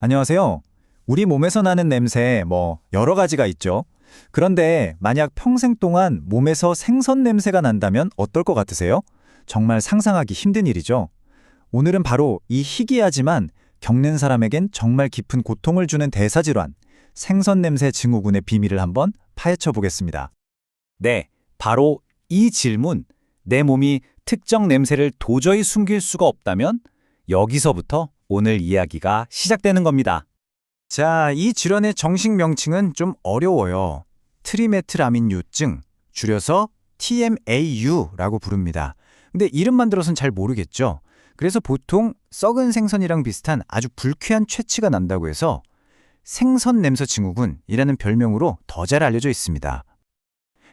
안녕하세요. 우리 몸에서 나는 냄새, 여러 가지가 있죠. 그런데 만약 평생 동안 몸에서 생선 냄새가 난다면 어떨 것 같으세요? 정말 상상하기 힘든 일이죠. 오늘은 바로 이 희귀하지만 겪는 사람에겐 정말 깊은 고통을 주는 대사질환, 생선 냄새 증후군의 비밀을 한번 파헤쳐 보겠습니다. 네, 바로 이 질문, 내 몸이 특정 냄새를 도저히 숨길 수가 없다면 여기서부터 오늘 이야기가 시작되는 겁니다. 자, 이 질환의 정식 명칭은 좀 어려워요. 트리메트라민유증, 줄여서 TMAU라고 부릅니다. 근데 이름만 들어선 잘 모르겠죠? 그래서 보통 썩은 생선이랑 비슷한 아주 불쾌한 채취가 난다고 해서 생선 냄새 증후군이라는 별명으로 더 잘 알려져 있습니다.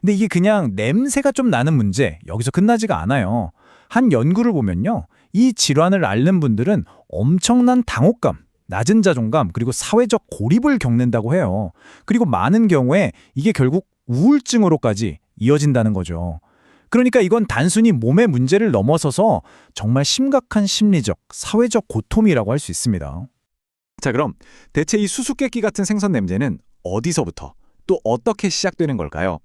근데 이게 그냥 냄새가 좀 나는 문제, 여기서 끝나지가 않아요. 한 연구를 보면요. 이 질환을 앓는 분들은 엄청난 당혹감, 낮은 자존감, 그리고 사회적 고립을 겪는다고 해요. 그리고 많은 경우에 이게 결국 우울증으로까지 이어진다는 거죠. 그러니까 이건 단순히 몸의 문제를 넘어서서 정말 심각한 심리적, 사회적 고통이라고 할 수 있습니다. 자, 그럼 대체 이 수수께끼 같은 생선 냄새는 어디서부터 또 어떻게 시작되는 걸까요?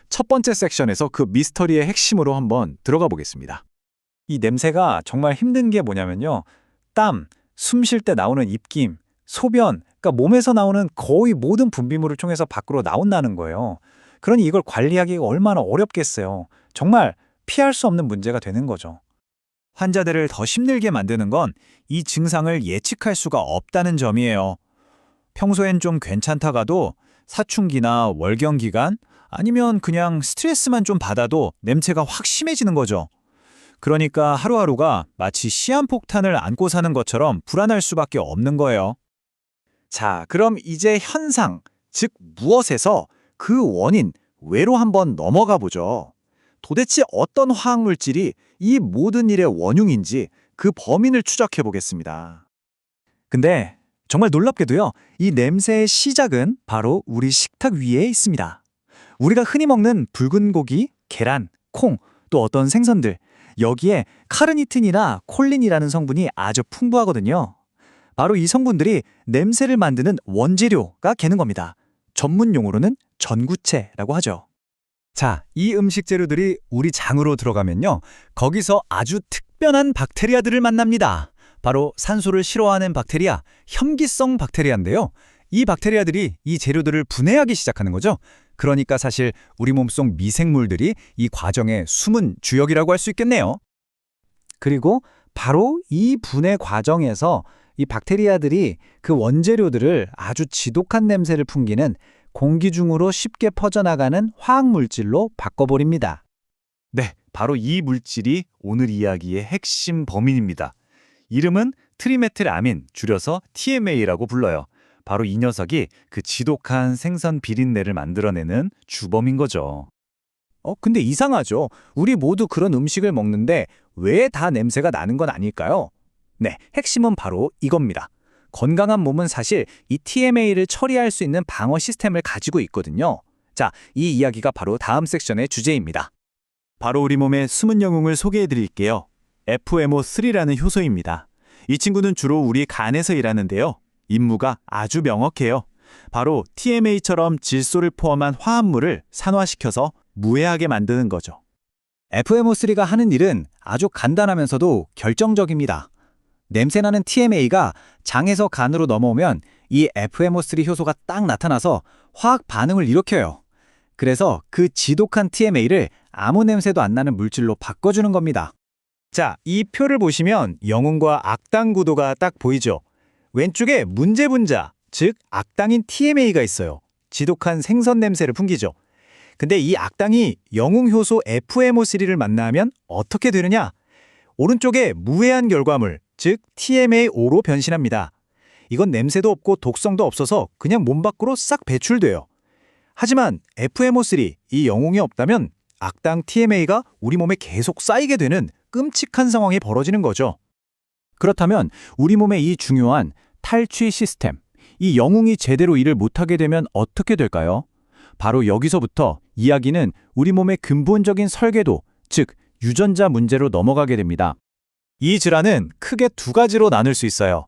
첫 번째 섹션에서 그 미스터리의 핵심으로 한번 들어가 보겠습니다. 이 냄새가 정말 힘든 게 뭐냐면요. 땀, 숨 쉴 때 나오는 입김, 소변, 그러니까 몸에서 나오는 거의 모든 분비물을 통해서 밖으로 나온다는 거예요. 그러니 이걸 관리하기가 얼마나 어렵겠어요. 정말 피할 수 없는 문제가 되는 거죠. 환자들을 더 힘들게 만드는 건 이 증상을 예측할 수가 없다는 점이에요. 평소엔 좀 괜찮다가도 사춘기나 월경 기간 아니면 그냥 스트레스만 좀 받아도 냄새가 확 심해지는 거죠. 그러니까 하루하루가 마치 시한폭탄을 안고 사는 것처럼 불안할 수밖에 없는 거예요. 자, 그럼 이제 현상, 즉 무엇에서 그 원인, 왜로 한번 넘어가 보죠. 도대체 어떤 화학물질이 이 모든 일의 원흉인지 그 범인을 추적해 보겠습니다. 근데 정말 놀랍게도요, 이 냄새의 시작은 바로 우리 식탁 위에 있습니다. 우리가 흔히 먹는 붉은 고기, 계란, 콩, 또 어떤 생선들, 여기에 카르니틴이나 콜린이라는 성분이 아주 풍부하거든요. 바로 이 성분들이 냄새를 만드는 원재료가 되는 겁니다. 전문 용어로는 전구체라고 하죠. 자, 이 음식 재료들이 우리 장으로 들어가면요. 거기서 아주 특별한 박테리아들을 만납니다. 바로 산소를 싫어하는 박테리아, 혐기성 박테리아인데요. 이 박테리아들이 이 재료들을 분해하기 시작하는 거죠. 그러니까 사실 우리 몸속 미생물들이 이 과정의 숨은 주역이라고 할 수 있겠네요. 그리고 바로 이 분해 과정에서 이 박테리아들이 그 원재료들을 아주 지독한 냄새를 풍기는 공기 중으로 쉽게 퍼져나가는 화학물질로 바꿔버립니다. 네, 바로 이 물질이 오늘 이야기의 핵심 범인입니다. 이름은 트리메틸아민, 줄여서 TMA라고 불러요. 바로 이 녀석이 그 지독한 생선 비린내를 만들어내는 주범인 거죠. 근데 이상하죠. 우리 모두 그런 음식을 먹는데 왜 다 냄새가 나는 건 아닐까요? 네, 핵심은 바로 이겁니다. 건강한 몸은 사실 이 TMA를 처리할 수 있는 방어 시스템을 가지고 있거든요. 자, 이 이야기가 바로 다음 섹션의 주제입니다. 바로 우리 몸의 숨은 영웅을 소개해 드릴게요. FMO3라는 효소입니다. 이 친구는 주로 우리 간에서 일하는데요. 임무가 아주 명확해요. 바로 TMA처럼 질소를 포함한 화합물을 산화시켜서 무해하게 만드는 거죠. FMO3가 하는 일은 아주 간단하면서도 결정적입니다. 냄새나는 TMA가 장에서 간으로 넘어오면 이 FMO3 효소가 딱 나타나서 화학 반응을 일으켜요. 그래서 그 지독한 TMA를 아무 냄새도 안 나는 물질로 바꿔주는 겁니다. 자, 이 표를 보시면 영웅과 악당 구도가 딱 보이죠? 왼쪽에 문제 분자, 즉 악당인 TMA가 있어요. 지독한 생선 냄새를 풍기죠. 근데 이 악당이 영웅 효소 FMO3를 만나면 어떻게 되느냐? 오른쪽에 무해한 결과물, 즉 TMAO로 변신합니다. 이건 냄새도 없고 독성도 없어서 그냥 몸 밖으로 싹 배출돼요. 하지만 FMO3, 이 영웅이 없다면 악당 TMA가 우리 몸에 계속 쌓이게 되는 끔찍한 상황이 벌어지는 거죠. 그렇다면 우리 몸의 이 중요한 탈취 시스템, 이 영웅이 제대로 일을 못하게 되면 어떻게 될까요? 바로 여기서부터 이야기는 우리 몸의 근본적인 설계도, 즉 유전자 문제로 넘어가게 됩니다. 이 질환은 크게 두 가지로 나눌 수 있어요.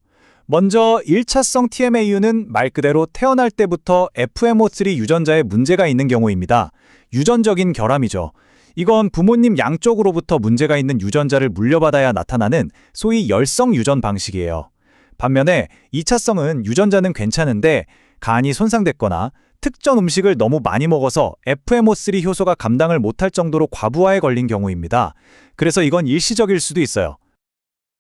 먼저 1차성 TMAU는 말 그대로 태어날 때부터 FMO3 유전자에 문제가 있는 경우입니다. 유전적인 결함이죠. 이건 부모님 양쪽으로부터 문제가 있는 유전자를 물려받아야 나타나는 소위 열성 유전 방식이에요. 반면에 2차성은 유전자는 괜찮은데 간이 손상됐거나 특정 음식을 너무 많이 먹어서 FMO3 효소가 감당을 못할 정도로 과부하에 걸린 경우입니다. 그래서 이건 일시적일 수도 있어요.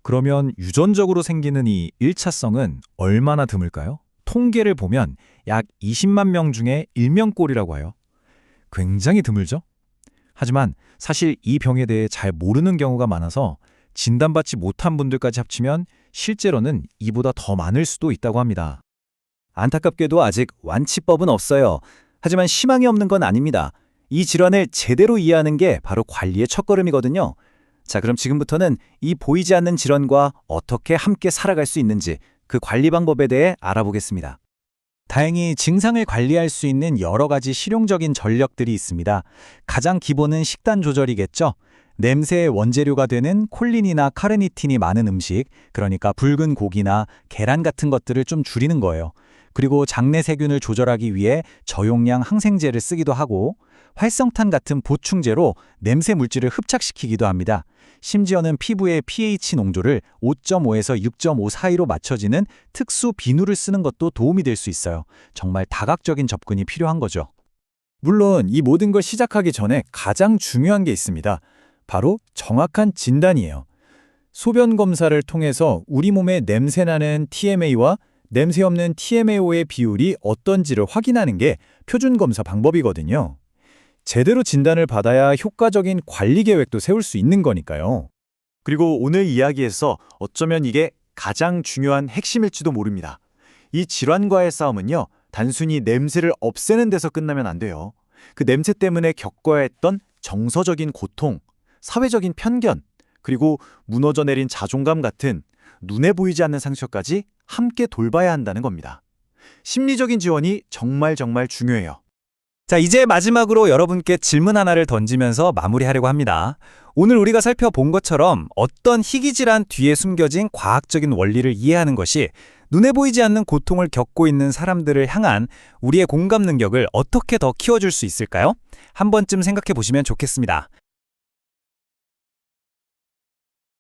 그러면 유전적으로 생기는 이 1차성은 얼마나 드물까요? 통계를 보면 약 20만 명 중에 1명꼴이라고 해요. 굉장히 드물죠? 하지만 사실 이 병에 대해 잘 모르는 경우가 많아서 진단받지 못한 분들까지 합치면 실제로는 이보다 더 많을 수도 있다고 합니다. 안타깝게도 아직 완치법은 없어요. 하지만 희망이 없는 건 아닙니다. 이 질환을 제대로 이해하는 게 바로 관리의 첫걸음이거든요. 자, 그럼 지금부터는 이 보이지 않는 질환과 어떻게 함께 살아갈 수 있는지 그 관리 방법에 대해 알아보겠습니다. 다행히 증상을 관리할 수 있는 여러 가지 실용적인 전략들이 있습니다. 가장 기본은 식단 조절이겠죠. 냄새의 원재료가 되는 콜린이나 카르니틴이 많은 음식, 그러니까 붉은 고기나 계란 같은 것들을 좀 줄이는 거예요. 그리고 장내 세균을 조절하기 위해 저용량 항생제를 쓰기도 하고 활성탄 같은 보충제로 냄새 물질을 흡착시키기도 합니다. 심지어는 피부의 pH 농도를 5.5에서 6.5 사이로 맞춰지는 특수 비누를 쓰는 것도 도움이 될 수 있어요. 정말 다각적인 접근이 필요한 거죠. 물론 이 모든 걸 시작하기 전에 가장 중요한 게 있습니다. 바로 정확한 진단이에요. 소변 검사를 통해서 우리 몸에 냄새나는 TMA와 냄새 없는 TMAO의 비율이 어떤지를 확인하는 게 표준 검사 방법이거든요. 제대로 진단을 받아야 효과적인 관리 계획도 세울 수 있는 거니까요. 그리고 오늘 이야기에서 어쩌면 이게 가장 중요한 핵심일지도 모릅니다. 이 질환과의 싸움은요, 단순히 냄새를 없애는 데서 끝나면 안 돼요. 그 냄새 때문에 겪어야 했던 정서적인 고통, 사회적인 편견, 그리고 무너져 내린 자존감 같은 눈에 보이지 않는 상처까지 함께 돌봐야 한다는 겁니다. 심리적인 지원이 정말 중요해요. 자, 이제 마지막으로 여러분께 질문 하나를 던지면서 마무리하려고 합니다. 오늘 우리가 살펴본 것처럼 어떤 희귀질환 뒤에 숨겨진 과학적인 원리를 이해하는 것이 눈에 보이지 않는 고통을 겪고 있는 사람들을 향한 우리의 공감 능력을 어떻게 더 키워줄 수 있을까요? 한 번쯤 생각해 보시면 좋겠습니다.